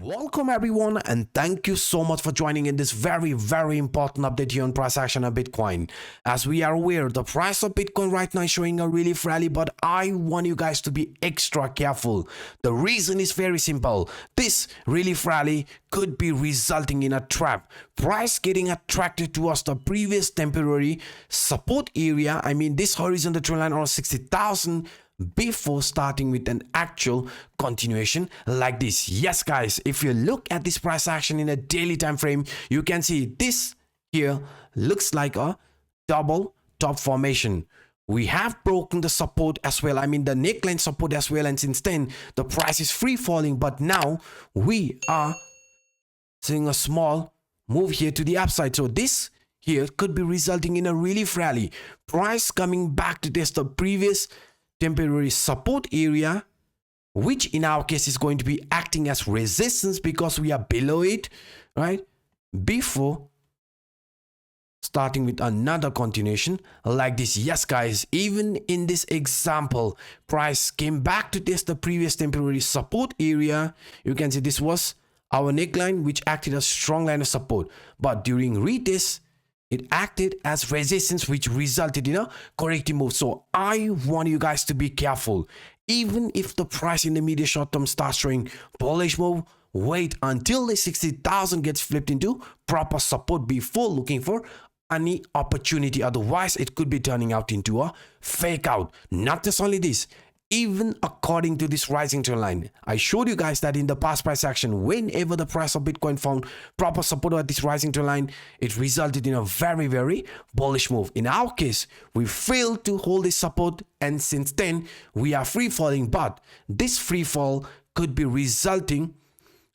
Welcome everyone, and thank you so much for joining in this very important update here on price action of Bitcoin. As we are aware, the price of Bitcoin right now is showing a relief rally, but I want you guys to be extra careful. The reason is very simple. This relief rally could be resulting in a trap. Price getting attracted towards the previous temporary support area. I mean this horizontal trend line around 60,000 before starting with an actual continuation like this. Yes guys, if you look at this price action in a daily time frame, you can see this here looks like a double top formation. We have broken the support as well, I mean the neckline support as well, and since then the price is free falling, but now we are seeing a small move here to the upside. So this here could be resulting in a relief rally, price coming back to test the previous temporary support area, which in our case is going to be acting as resistance because we are below it, right, before starting with another continuation like this. Yes guys, even in this example, price came back to test the previous temporary support area. You can see this was our neckline, which acted as strong line of support, but during retest it acted as resistance, which resulted in a corrective move. So I want you guys to be careful. Even if the price in the medium short term starts showing bullish move, wait until the 60,000 gets flipped into proper support before looking for any opportunity. Otherwise it could be turning out into a fake out. Not just only this, even according to this rising trend line, I showed you guys that in the past price action, whenever the price of Bitcoin found proper support at this rising trend line, it resulted in a very bullish move. In our case, we failed to hold this support, and since then we are free falling, but this free fall could be resulting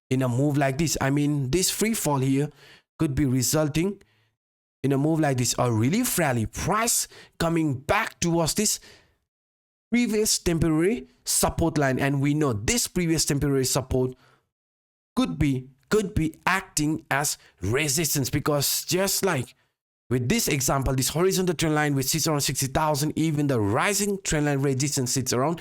in a move like this. I mean this free fall here could be resulting in a move like this, a relief rally, price coming back towards this previous temporary support line, and we know this previous temporary support could be acting as resistance, because just like with this example, this horizontal trend line which sits around 60,000, even the rising trend line resistance sits around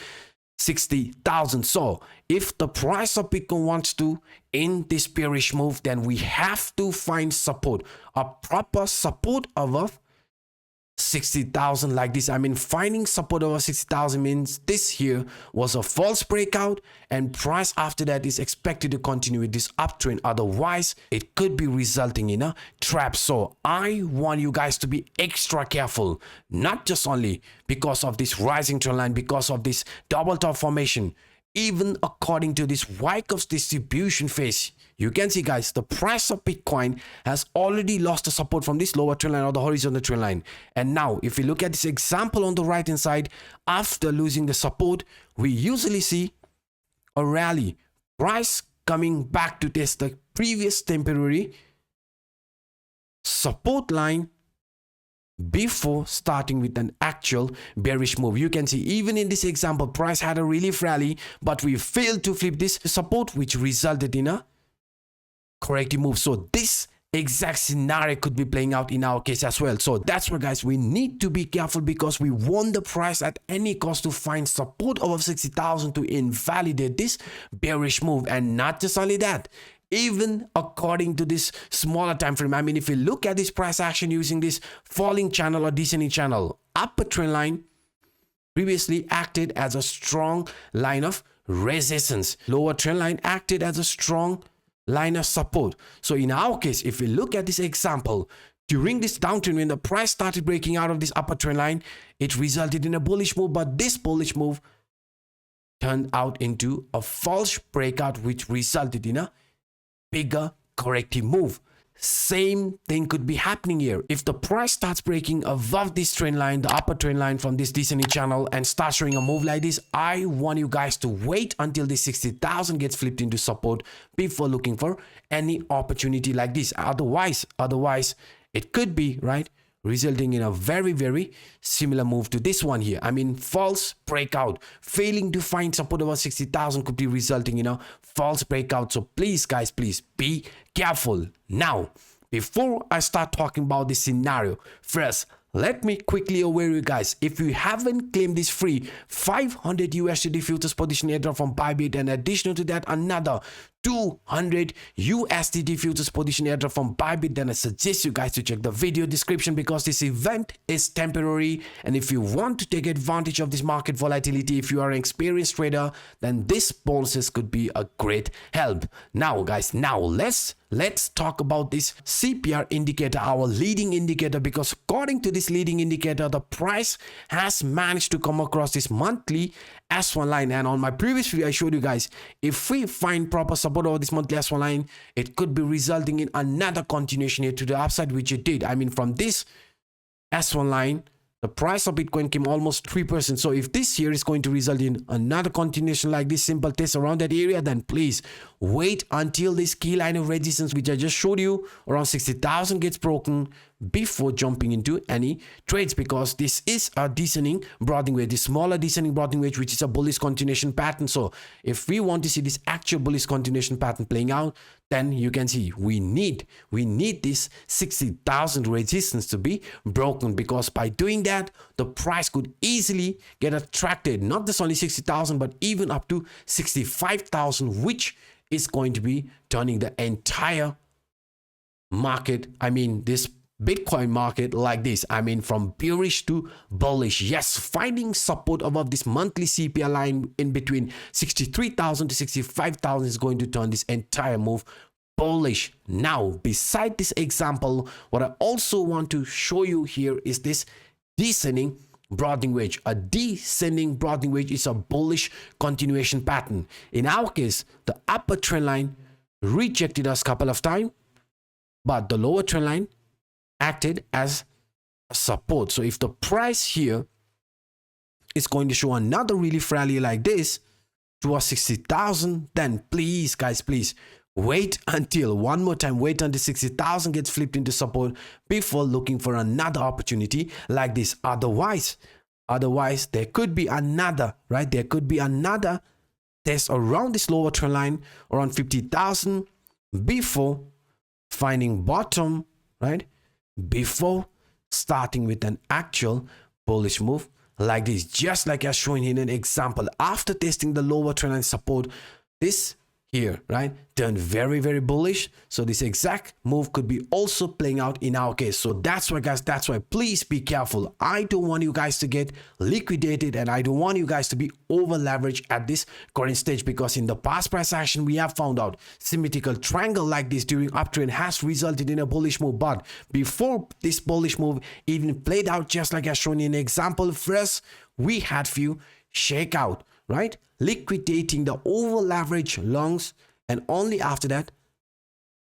60,000. So if the price of Bitcoin wants to end this bearish move, then we have to find support, a proper support above 60,000 like this. I mean finding support over 60,000 means this here was a false breakout, and price after that is expected to continue with this uptrend. Otherwise it could be resulting in a trap. So I want you guys to be extra careful, not just only because of this rising trend line, because of this double top formation, even according to this Wyckoff's distribution phase. You can see guys, the price of Bitcoin has already lost the support from this lower trend line or the horizontal trend line. And now if you look at this example on the right hand side, after losing the support, we usually see a rally, price coming back to test the previous temporary support line before starting with an actual bearish move. You can see even in this example, price had a relief rally, but we failed to flip this support, which resulted in a corrective move. So this exact scenario could be playing out in our case as well. So that's why guys, we need to be careful, because we want the price at any cost to find support over 60,000 to invalidate this bearish move. And not just only that, even according to this smaller time frame, I mean if you look at this price action using this falling channel or descending channel, upper trend line previously acted as a strong line of resistance, lower trend line acted as a strong line of support. So in our case, if we look at this example, during this downtrend, when the price started breaking out of this upper trend line, it resulted in a bullish move, but this bullish move turned out into a false breakout, which resulted in a bigger corrective move. Same thing could be happening here. If the price starts breaking above this trend line, the upper trend line from this descending channel, and starts showing a move like this, I want you guys to wait until the 60,000 gets flipped into support before looking for any opportunity like this. Otherwise it could be, right, resulting in a very similar move to this one here. I mean false breakout, failing to find support over 60,000 could be resulting in a false breakout. So please guys, please be careful. Now before I start talking about this scenario, first let me quickly aware you guys, if you haven't claimed this free 500 USD futures position airdrop from Bybit, and additional to that another 200 USDT futures position airdrop from Bybit, then I suggest you guys to check the video description because this event is temporary, and if you want to take advantage of this market volatility, if you are an experienced trader, then this bonuses could be a great help. Now guys, let's talk about this CPR indicator, our leading indicator, because according to this leading indicator, the price has managed to come across this monthly S1 line, and on my previous video I showed you guys, if we find proper support over this monthly S1 line, it could be resulting in another continuation here to the upside, which it did. I mean, from this S1 line, the price of Bitcoin came almost 3%. So if this here is going to result in another continuation like this simple test around that area, then please wait until this key line of resistance, which I just showed you, around 60,000 gets broken before jumping into any trades, because this is a descending broadening wedge, the smaller descending broadening wedge, which is a bullish continuation pattern. So if we want to see this actual bullish continuation pattern playing out, then you can see we need this 60,000 resistance to be broken, because by doing that, the price could easily get attracted, not just only 60,000 but even up to 65,000, which is going to be turning the entire market, I mean this Bitcoin market, like this, I mean from bearish to bullish. Yes, finding support above this monthly CPR line in between 63,000 to 65,000 is going to turn this entire move bullish. Now, beside this example, what I also want to show you here is this descending broadening wedge. A descending broadening wedge is a bullish continuation pattern. In our case, the upper trend line rejected us a couple of times, but the lower trend line acted as support. So if the price here is going to show another relief rally like this towards 60,000, then please guys, please wait until, one more time, wait until 60,000 gets flipped into support before looking for another opportunity like this. Otherwise there could be another, right? There could be another test around this lower trend line around 50,000 before finding bottom, right? Before starting with an actual bullish move like this, just like I shown in an example. After testing the lower trend line support, this here, right, turned very, very bullish. So this exact move could be also playing out in our case. So that's why guys, that's why please be careful. I don't want you guys to get liquidated, and I don't want you guys to be over leveraged at this current stage, because in the past price action we have found out symmetrical triangle like this during uptrend has resulted in a bullish move. But before this bullish move even played out, just like I shown in an example, first we had few shakeout, right, liquidating the over leverage longs, and only after that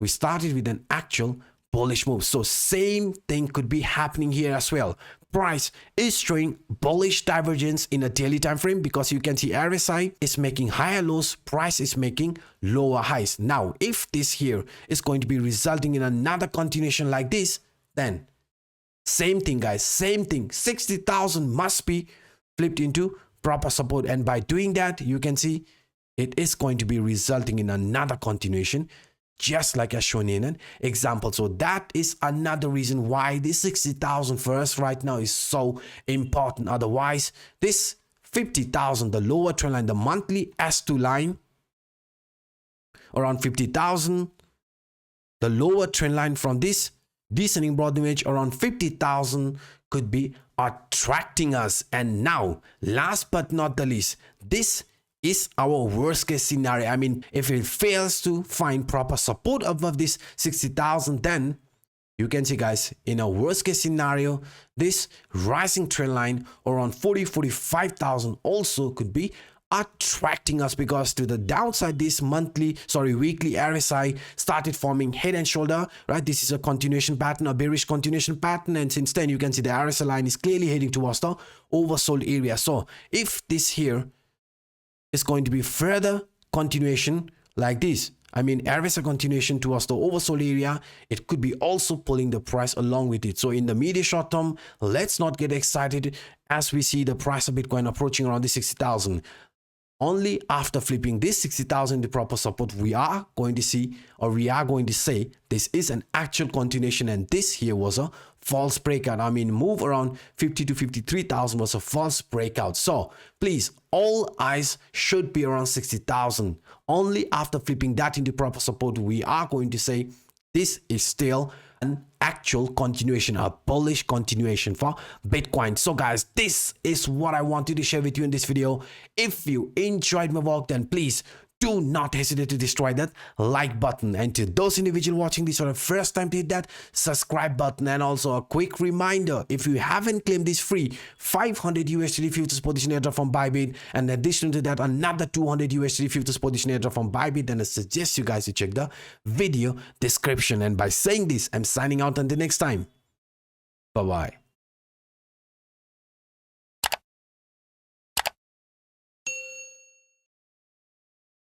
we started with an actual bullish move. So same thing could be happening here as well. Price is showing bullish divergence in a daily time frame, because you can see RSI is making higher lows, price is making lower highs. Now if this here is going to be resulting in another continuation like this, then same thing guys, same thing, 60,000 must be flipped into proper support, and by doing that you can see it is going to be resulting in another continuation, just like as shown in an example. So that is another reason why this 60,000 for us right now is so important. Otherwise this 50,000, the lower trend line, the monthly S2 line around 50,000, the lower trend line from this descending broadening wedge around 50,000 could be attracting us. And now, last but not the least, this is our worst case scenario. I mean, if it fails to find proper support above this 60,000, then you can see guys, in a worst case scenario, this rising trend line around 45,000 also could be attracting us, because to the downside this weekly RSI started forming head and shoulder, right? This is a continuation pattern, a bearish continuation pattern, and since then you can see the RSI line is clearly heading towards the oversold area. So if this here is going to be further continuation like this, I mean RSI continuation towards the oversold area, it could be also pulling the price along with it. So in the medium short term, let's not get excited as we see the price of Bitcoin approaching around the 60,000. Only after flipping this 60,000 the proper support, we are going to see, or we are going to say, this is an actual continuation, and this here was a false breakout. I mean, move around 50 to 53,000 was a false breakout. So please, all eyes should be around 60,000. only after flipping that into proper support, we are going to say this is still an actual continuation, a bullish continuation for Bitcoin. So guys, this is what I wanted to share with you in this video. If you enjoyed my work, then please do not hesitate to destroy that like button, and to those individuals watching this for the first time, to hit that subscribe button. And also a quick reminder, if you haven't claimed this free 500 USD futures position airdrop from Bybit, and in addition to that another 200 USD futures position airdrop from Bybit, then I suggest you guys to check the video description. And by saying this, I'm signing out until next time. Bye bye.